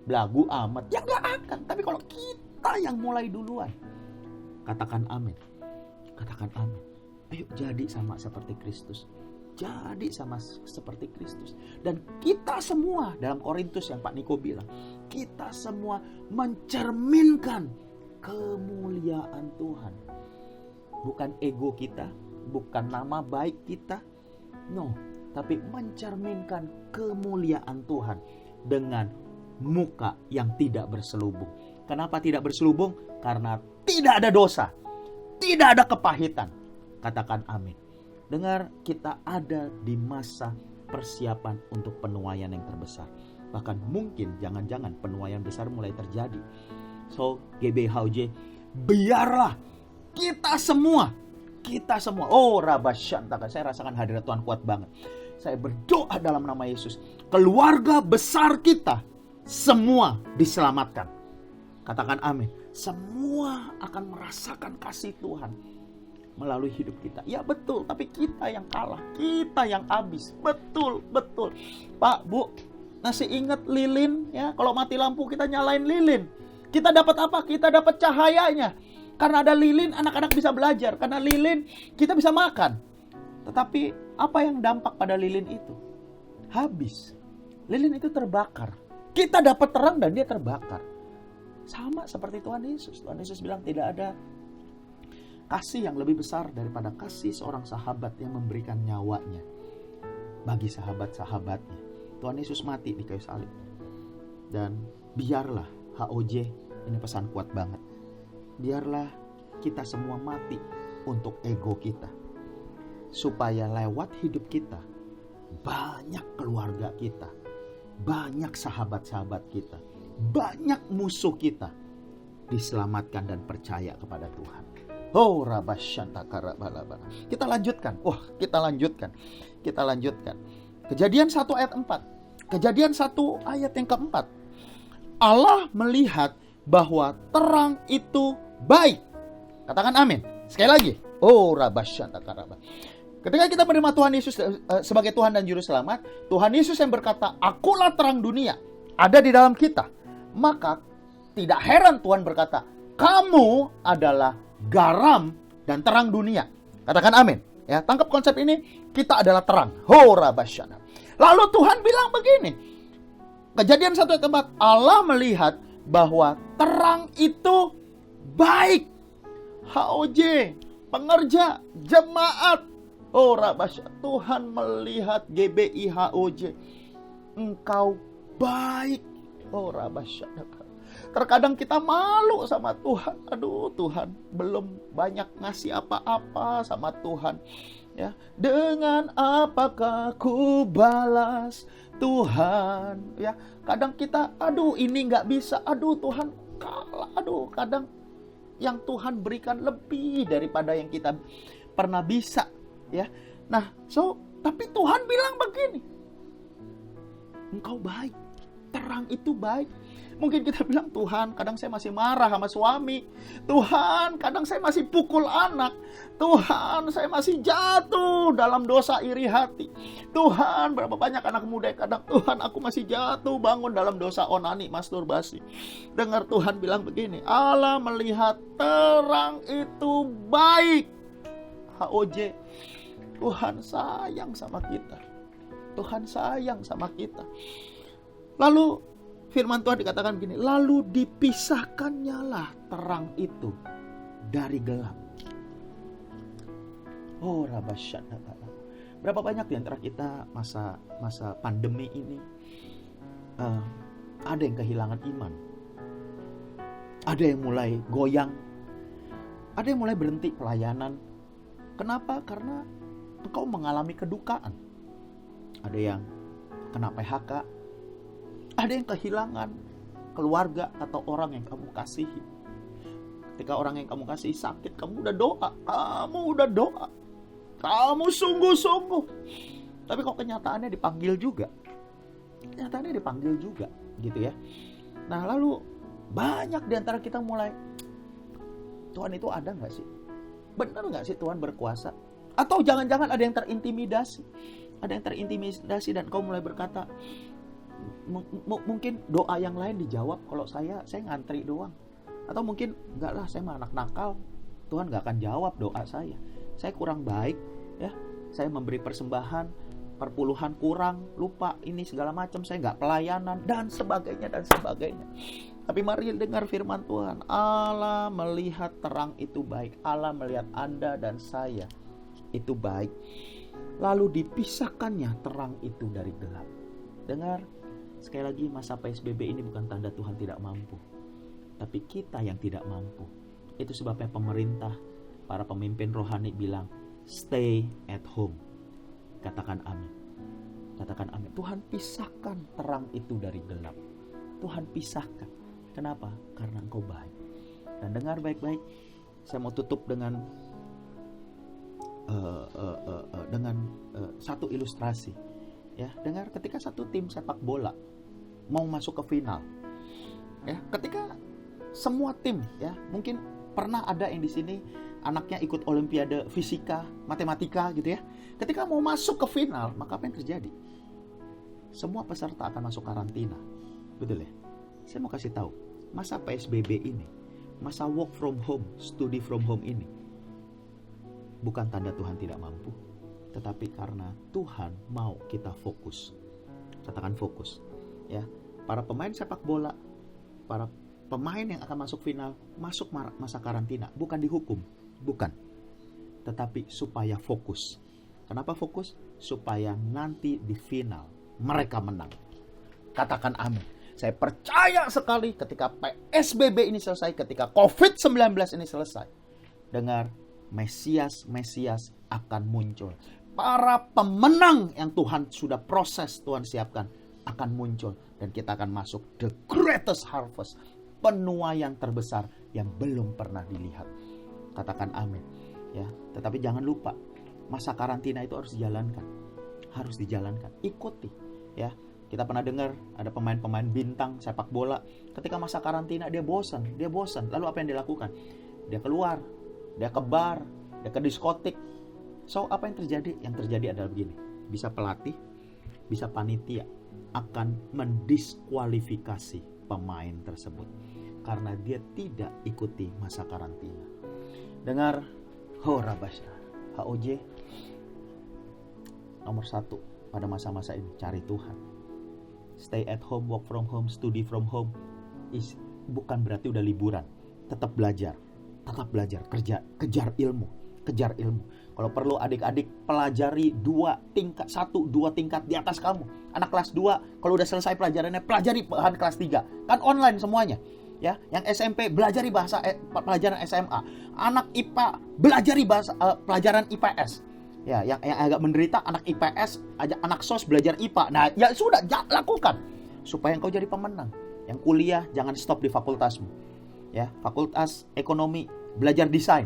S4: Belagu amat, ya enggak akan. Tapi kalau kita yang mulai duluan, katakan amin. Katakan amin. Ayo jadi sama seperti Kristus. Jadi sama seperti Kristus. Dan kita semua, dalam Korintus yang Pak Niko bilang, kita semua mencerminkan kemuliaan Tuhan. Bukan ego kita, bukan nama baik kita. No, tapi mencerminkan kemuliaan Tuhan dengan muka yang tidak berselubung. Kenapa tidak berselubung? Karena tidak ada dosa, tidak ada kepahitan. Katakan amin. Dengar, kita ada di masa persiapan untuk penuaian yang terbesar. Bahkan mungkin jangan-jangan penuaian besar mulai terjadi. So, GBHOJ, biarlah kita semua, oh Rabasyantaka, saya rasakan hadirat Tuhan kuat banget. Saya berdoa dalam nama Yesus, keluarga besar kita semua diselamatkan. Katakan amin. Semua akan merasakan kasih Tuhan melalui hidup kita. Ya betul, tapi kita yang kalah, kita yang habis. Betul. Pak, Bu, masih ingat lilin ya? Kalau mati lampu kita nyalain lilin. Kita dapat apa? Kita dapat cahayanya. Karena ada lilin, anak-anak bisa belajar. Karena lilin, kita bisa makan. Tetapi apa yang dampak pada lilin itu? Habis. Lilin itu terbakar. Kita dapat terang dan dia terbakar. Sama seperti Tuhan Yesus. Tuhan Yesus bilang tidak ada kasih yang lebih besar daripada kasih seorang sahabat yang memberikan nyawanya bagi sahabat-sahabatnya. Tuhan Yesus mati di kayu salib. Dan biarlah HOJ, ini pesan kuat banget, biarlah kita semua mati untuk ego kita, supaya lewat hidup kita banyak keluarga kita, banyak sahabat-sahabat kita, banyak musuh kita diselamatkan dan percaya kepada Tuhan. Oh, kita lanjutkan. Kita lanjutkan. Kejadian 1 ayat 4. Kejadian 1 ayat yang keempat. Allah melihat bahwa terang itu baik. Katakan amin. Sekali lagi. Oh, ketika kita menerima Tuhan Yesus sebagai Tuhan dan Juru Selamat, Tuhan Yesus yang berkata, "Akulah terang dunia," ada di dalam kita. Maka tidak heran Tuhan berkata, "Kamu adalah garam dan terang dunia." Katakan amin. Ya, tangkap konsep ini, kita adalah terang. Lalu Tuhan bilang begini. Kejadian 1 ayat 4, Allah melihat bahwa terang itu baik. HOJ, pengerja, jemaat. Tuhan melihat GBI HOJ, engkau baik. Terkadang kita malu sama Tuhan. Aduh, Tuhan belum banyak ngasih apa-apa sama Tuhan. Ya, dengan apakah ku balas Tuhan? Ya, kadang kita, aduh ini nggak bisa. Aduh Tuhan kalah. Aduh, kadang yang Tuhan berikan lebih daripada yang kita pernah bisa. Ya, nah, tapi Tuhan bilang begini, engkau baik, terang itu baik. Mungkin kita bilang, Tuhan, kadang saya masih marah sama suami. Tuhan, kadang saya masih pukul anak. Tuhan, saya masih jatuh dalam dosa iri hati. Tuhan, berapa banyak anak muda yang kadang, Tuhan, aku masih jatuh bangun dalam dosa onani, masturbasi. Dengar Tuhan bilang begini, Allah melihat terang itu baik. HOJ, Tuhan sayang sama kita. Tuhan sayang sama kita. Lalu firman Tuhan dikatakan begini, lalu dipisahkannya lah terang itu dari gelap. Oh, berapa banyak di antara kita masa pandemi ini ada yang kehilangan iman, ada yang mulai goyang, ada yang mulai berhenti pelayanan. Kenapa? Karena engkau mengalami kedukaan. Ada yang kena PHK, ada yang kehilangan keluarga atau orang yang kamu kasihi. Ketika orang yang kamu kasihi sakit, kamu udah doa, kamu sungguh-sungguh. Tapi kok kenyataannya dipanggil juga, gitu ya. Nah, lalu banyak di antara kita mulai, Tuhan itu ada nggak sih? Benar nggak sih Tuhan berkuasa? Atau jangan-jangan ada yang terintimidasi. Dan kau mulai berkata, mungkin doa yang lain dijawab kalau saya ngantri doang. Atau mungkin enggak lah, saya mah anak nakal, Tuhan gak akan jawab doa saya kurang baik ya, saya memberi persembahan, perpuluhan kurang, lupa ini segala macam, saya gak pelayanan dan sebagainya. Tapi mari dengar firman Tuhan, Allah melihat terang itu baik. Allah melihat Anda dan saya itu baik. Lalu dipisahkannya terang itu dari gelap. Dengar, sekali lagi, masa PSBB ini bukan tanda Tuhan tidak mampu, tapi kita yang tidak mampu. Itu sebabnya pemerintah, para pemimpin rohani bilang, stay at home. Katakan amin. Tuhan pisahkan terang itu dari gelap. Tuhan pisahkan. Kenapa? Karena engkau baik. Dan dengar baik-baik, saya mau tutup dengan satu ilustrasi. Ya, dengar, ketika satu tim sepak bola mau masuk ke final, ya, ketika semua tim, ya, mungkin pernah ada yang di sini anaknya ikut olimpiade fisika, matematika gitu ya. Ketika mau masuk ke final, maka apa yang terjadi? Semua peserta akan masuk karantina. Betul ya? Saya mau kasih tahu, masa PSBB ini, masa work from home, study from home ini, bukan tanda Tuhan tidak mampu, tetapi karena Tuhan mau kita fokus. Katakan fokus. Ya, para pemain sepak bola, para pemain yang akan masuk final, masuk masa karantina, bukan dihukum, Bukan. Tetapi supaya fokus. Kenapa fokus? Supaya nanti di final mereka menang. Katakan amin. Saya percaya sekali ketika PSBB ini selesai, ketika COVID-19 ini selesai, dengar, Mesias akan muncul. Para pemenang yang Tuhan sudah proses, Tuhan siapkan, akan muncul. Dan kita akan masuk the greatest harvest. Penuaian terbesar yang belum pernah dilihat. Katakan amin. Ya, tetapi jangan lupa, masa karantina itu harus dijalankan. Harus dijalankan. Ikuti. Ya, kita pernah dengar ada pemain-pemain bintang sepak bola. Ketika masa karantina dia bosan. Lalu apa yang dilakukan? Dia keluar. Dia ke bar. Dia ke diskotik. So, apa yang terjadi? Yang terjadi adalah begini. Bisa pelatih, bisa panitia akan mendiskualifikasi pemain tersebut. Karena dia tidak ikuti masa karantina. Dengar, Rabasya, HOJ, nomor 1 pada masa-masa ini, cari Tuhan. Stay at home, work from home, study from home, bukan berarti udah liburan. Tetap belajar, kejar ilmu. Kalau perlu adik-adik pelajari 2 tingkat di atas kamu. Anak kelas 2, kalau udah selesai pelajarannya, pelajari bahan kelas 3. Kan online semuanya. Ya, yang SMP belajari bahasa pelajaran SMA. Anak IPA belajari bahasa pelajaran IPS. Ya, yang agak menderita anak IPS, anak SOS belajar IPA. Nah, ya sudah, lakukan supaya engkau jadi pemenang. Yang kuliah jangan stop di fakultasmu. Ya, fakultas ekonomi belajar desain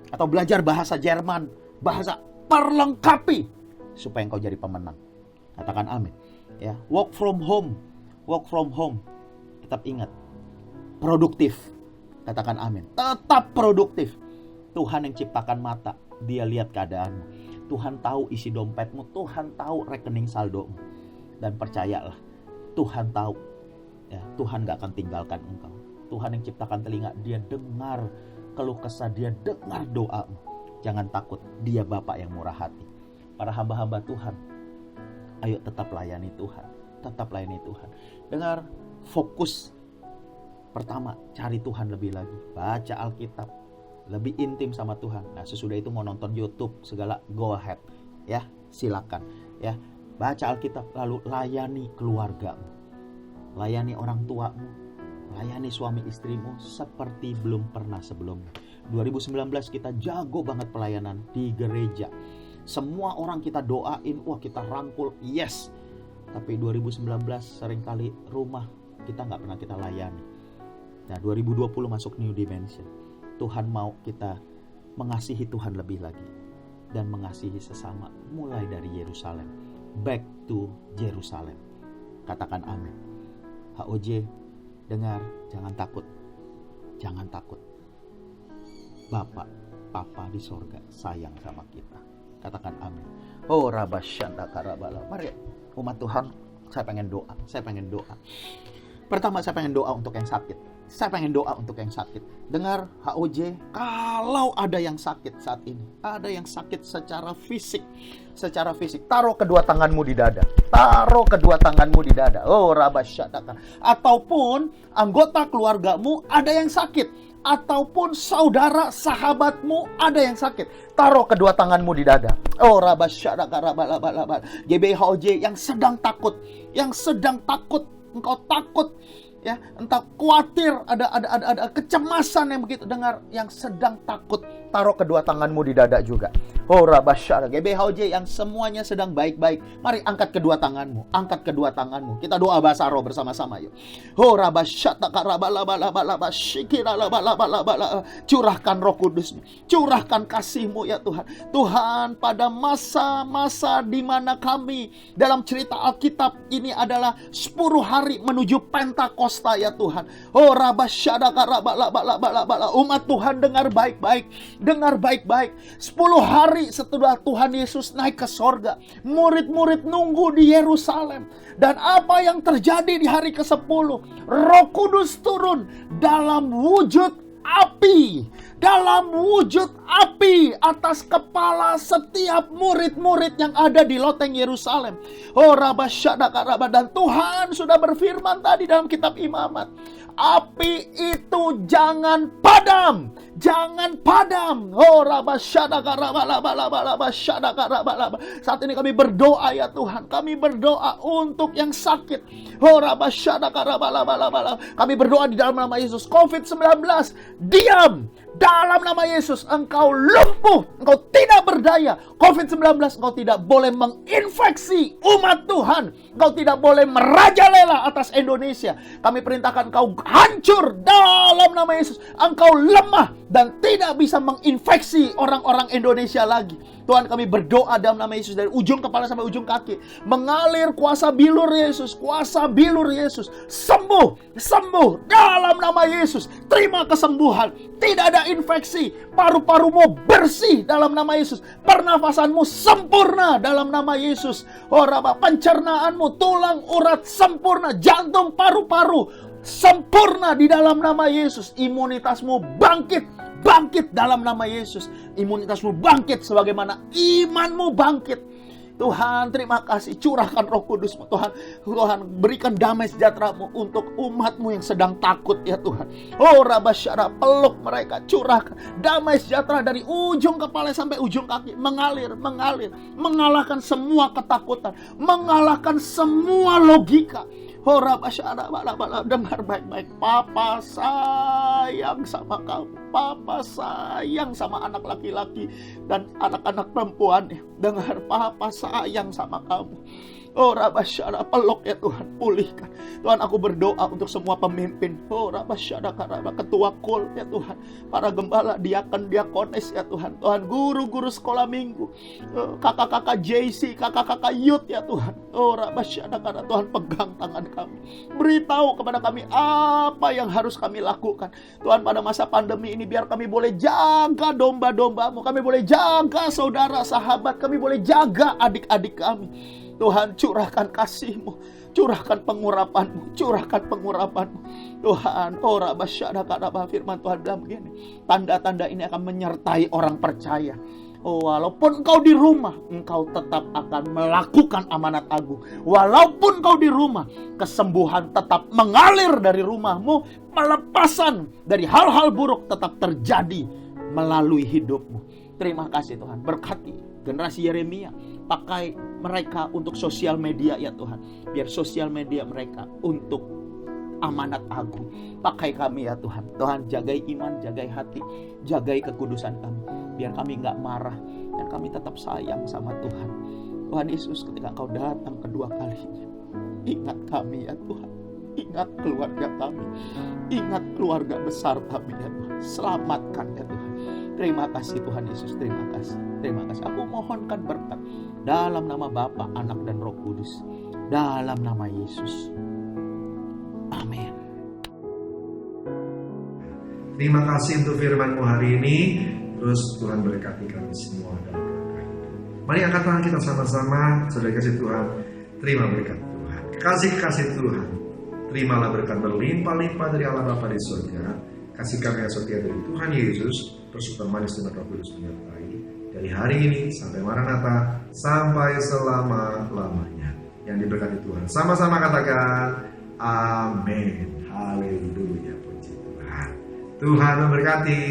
S4: atau belajar bahasa Jerman, bahasa perlengkapi supaya engkau jadi pemenang. Katakan amin. Ya, work from home. Tetap ingat, produktif. Katakan amin. Tetap produktif. Tuhan yang ciptakan mata, Dia lihat keadaanmu. Tuhan tahu isi dompetmu, Tuhan tahu rekening saldomu. Dan percayalah, Tuhan tahu. Ya, Tuhan gak akan tinggalkan engkau. Tuhan yang ciptakan telinga, Dia dengar keluh kesah, Dia dengar doamu. Jangan takut, Dia Bapa yang murah hati. Para hamba-hamba Tuhan, ayo tetap layani Tuhan. Dengar, fokus. Pertama, cari Tuhan lebih lagi. Baca Alkitab. Lebih intim sama Tuhan. Nah, sesudah itu mau nonton YouTube, segala, go ahead. Ya, silakan. Ya, baca Alkitab, lalu layani keluargamu. Layani orang tuamu. Layani suami istrimu seperti belum pernah sebelumnya. 2019 kita jago banget pelayanan di gereja. Semua orang kita doain, wah kita rangkul, yes. Tapi 2019 seringkali rumah kita gak pernah kita layani. Nah, 2020 masuk new dimension. Tuhan mau kita mengasihi Tuhan lebih lagi. Dan mengasihi sesama mulai dari Yerusalem. Back to Jerusalem. Katakan amin. HOJ, dengar, jangan takut. Bapak, Papa di sorga sayang sama kita. Katakan amin. Oh, Rabasyanda Karabala. Mari umat Tuhan, saya pengen doa. Pertama, saya pengen doa untuk yang sakit. Dengar, HOJ, kalau ada yang sakit saat ini, ada yang sakit secara fisik, taruh kedua tanganmu di dada. Oh, Rabasyadaka. Ataupun anggota keluargamu ada yang sakit, ataupun saudara sahabatmu ada yang sakit, taruh kedua tanganmu di dada. Oh, Rabasyadaka Rabalabala. GBI HOJ yang sedang takut, engkau takut. Ya, entah khawatir, ada kecemasan yang begitu. Dengar, yang sedang takut, taruh kedua tanganmu di dada juga. Oh, Rabasyara, GBHOJ yang semuanya sedang baik-baik. Mari angkat kedua tanganmu. Kita doa bahasa roh bersama-sama yuk. Oh, Rabasyata karabalabalabala shikiralabalabala. Curahkan Roh Kudus-Mu. Curahkan kasih-Mu ya Tuhan. Tuhan, pada masa-masa di mana kami dalam cerita Alkitab ini adalah 10 hari menuju Pentakosta ya Tuhan. Oh, Rabasyada karabalabalabala. Umat Tuhan dengar baik-baik. 10 hari setelah Tuhan Yesus naik ke sorga, murid-murid nunggu di Yerusalem. Dan apa yang terjadi di hari ke-10? Roh Kudus turun dalam wujud api, dalam wujud api atas kepala setiap murid-murid yang ada di loteng Yerusalem. Oh Rabba Syadaka Rabba. Dan Tuhan sudah berfirman tadi dalam kitab Imamat, api itu jangan padam. Jangan padam. Oh Rabba Syadaka Rabba Rabba Syadaka Rabba. Saat ini kami berdoa ya Tuhan. Kami berdoa untuk yang sakit. Oh Rabba Syadaka Rabba. Kami berdoa di dalam nama Yesus. COVID-19 diam. Dalam nama Yesus, engkau lumpuh, engkau tidak berdaya. COVID-19, engkau tidak boleh menginfeksi umat Tuhan. Engkau tidak boleh merajalela atas Indonesia. Kami perintahkan engkau hancur dalam nama Yesus. Engkau lemah dan tidak bisa menginfeksi orang-orang Indonesia lagi. Tuhan, kami berdoa dalam nama Yesus, dari ujung kepala sampai ujung kaki. Mengalir kuasa bilur Yesus, kuasa bilur Yesus. Sembuh, sembuh dalam nama Yesus. Terima kesembuhan. Tidak ada infeksi. Paru-parumu bersih dalam nama Yesus. Pernafasanmu sempurna dalam nama Yesus. Oh Rabba, pencernaanmu, tulang urat sempurna. Jantung, paru-paru sempurna di dalam nama Yesus. Imunitasmu bangkit. Bangkit dalam nama Yesus. Imunitasmu bangkit sebagaimana imanmu bangkit. Tuhan, terima kasih. Curahkan Roh Kudus-Mu Tuhan. Tuhan, berikan damai sejahtera-Mu untuk umat-Mu yang sedang takut ya Tuhan. Oh Rabba Syara, peluk mereka. Curahkan damai sejahtera dari ujung kepala sampai ujung kaki. Mengalir. Mengalahkan semua ketakutan. Mengalahkan semua logika. Oh Rabba Syara, dengar baik-baik. Papa sayang sama kamu. Papa sayang sama anak laki-laki dan anak-anak perempuan. Dengar, Papa sayang sama kamu. Oh Rabba Syara, peluk ya Tuhan, pulihkan. Tuhan, aku berdoa untuk semua pemimpin. Oh Rabba Syara, ketua KUL ya Tuhan, para gembala, diakon, diakones ya Tuhan. Tuhan, guru-guru sekolah minggu, kakak-kakak JC, kakak-kakak youth ya Tuhan. Oh Rabba Syara, Tuhan, pegang tangan kami. Beritahu kepada kami apa yang harus kami lakukan. Tuhan, pada masa pandemi ini biar kami boleh jaga domba-domba-Mu. Kami boleh jaga saudara, sahabat. Kami boleh jaga adik-adik kami. Tuhan, curahkan kasih-Mu, curahkan pengurapan-Mu, curahkan pengurapan-Mu. Tuhan, oh Rabba Syadaka Rabba, firman Tuhan bilang begini, tanda-tanda ini akan menyertai orang percaya. Oh, walaupun engkau di rumah, engkau tetap akan melakukan amanat agung. Walaupun engkau di rumah, kesembuhan tetap mengalir dari rumahmu, pelepasan dari hal-hal buruk tetap terjadi melalui hidupmu. Terima kasih Tuhan, berkati generasi Yeremia, pakai mereka untuk sosial media ya Tuhan. Biar sosial media mereka untuk amanat agung. Pakai kami ya Tuhan. Tuhan, jagai iman, jagai hati, jagai kekudusan kami. Biar kami gak marah dan kami tetap sayang sama Tuhan. Tuhan Yesus, ketika Engkau datang kedua kalinya, ingat kami ya Tuhan. Ingat keluarga kami. Ingat keluarga besar kami ya Tuhan. Selamatkan ya Tuhan. Terima kasih Tuhan Yesus, terima kasih. Terima kasih. Aku mohonkan berkat dalam nama Bapa, Anak dan Roh Kudus. Dalam nama Yesus. Amin.
S5: Terima kasih untuk firman-Mu hari ini. Terus Tuhan berkati kami semua dalam rangka hidup. Mari angkat tangan kita sama-sama. Saudara kasih Tuhan, terima berkat Tuhan. Kekasih Tuhan, terimalah berkat berlimpah-limpah dari Allah Bapa di surga. Kasih kami yang setia dari Tuhan Yesus, persekutuan manis dengan Roh Kudus menyertai dari hari ini sampai Maranatha, sampai selama-lamanya. Yang diberkati Tuhan. Sama-sama katakan amin. Haleluya, puji Tuhan. Tuhan memberkati.